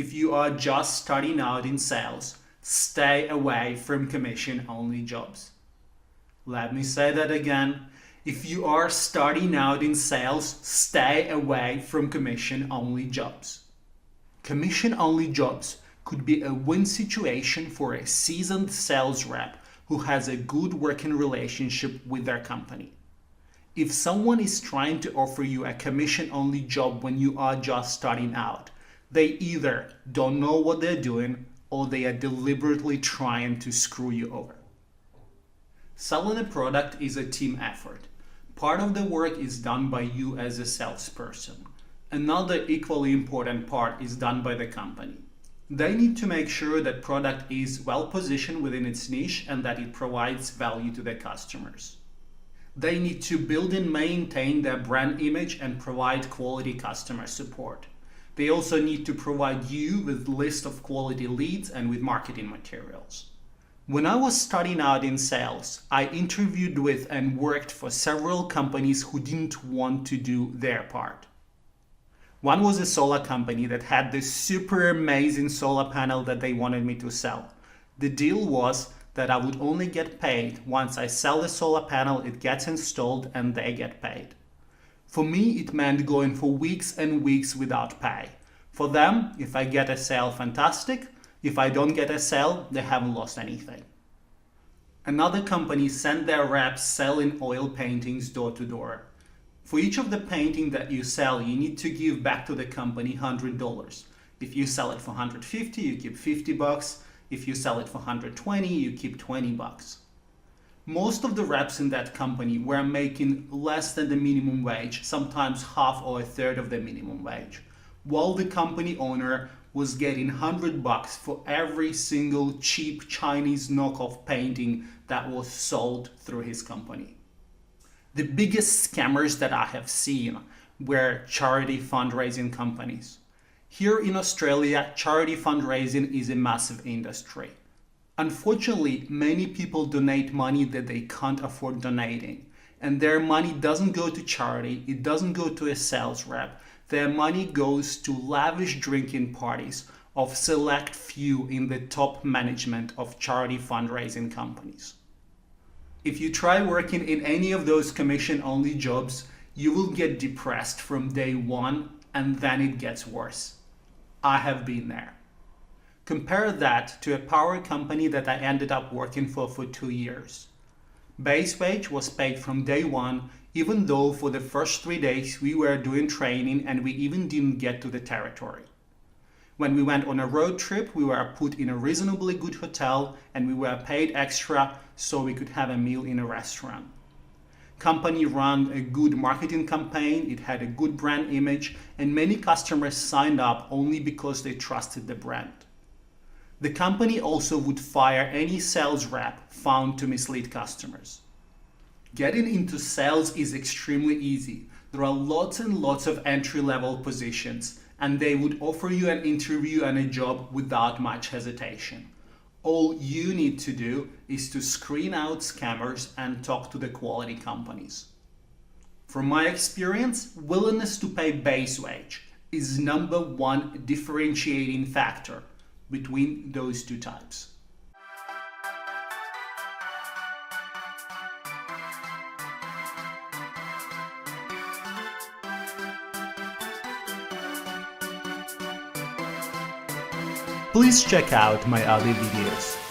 if you are just starting out in sales, stay away from commission-only jobs. Let me say that again. If you are starting out in sales, stay away from commission-only jobs. Commission-only jobs could be a win situation for a seasoned sales rep who has a good working relationship with their company. If someone is trying to offer you a commission-only job when you are just starting out, they either don't know what they're doing or they are deliberately trying to screw you over. Selling a product is a team effort. Part of the work is done by you as a salesperson. Another equally important part is done by the company. They need to make sure that product is well positioned within its niche and that it provides value to their customers. They need to build and maintain their brand image and provide quality customer support. They also need to provide you with a list of quality leads and with marketing materials. When I was starting out in sales, I interviewed with and worked for several companies who didn't want to do their part. One was a solar company that had this super amazing solar panel that they wanted me to sell. The deal was that I would only get paid once I sell the solar panel, it gets installed, and they get paid. For me, it meant going for weeks and weeks without pay. For them, if I get a sale, fantastic. If I don't get a sale, they haven't lost anything. Another company sent their reps selling oil paintings door to door. For each of the painting that you sell, you need to give back to the company $100. If you sell it for $150, you keep $50. If you sell it for $120, you keep $20. Most of the reps in that company were making less than the minimum wage, sometimes half or a third of the minimum wage, while the company owner was getting $100 for every single cheap Chinese knockoff painting that was sold through his company. The biggest scammers that I have seen were charity fundraising companies. Here in Australia, charity fundraising is a massive industry. Unfortunately, many people donate money that they can't afford donating, and their money doesn't go to charity, it doesn't go to a sales rep. Their money goes to lavish drinking parties of select few in the top management of charity fundraising companies. If you try working in any of those commission-only jobs, you will get depressed from day one, and then it gets worse. I have been there. Compare that to a power company that I ended up working for 2 years. Base wage was paid from day one, even though for the first 3 days we were doing training and we even didn't get to the territory. When we went on a road trip, we were put in a reasonably good hotel and we were paid extra so we could have a meal in a restaurant. Company ran a good marketing campaign, it had a good brand image, and many customers signed up only because they trusted the brand. The company also would fire any sales rep found to mislead customers. Getting into sales is extremely easy. There are lots and lots of entry-level positions, and they would offer you an interview and a job without much hesitation. All you need to do is to screen out scammers and talk to the quality companies. From my experience, willingness to pay base wage is #1 differentiating factor between those two types. Please check out my other videos.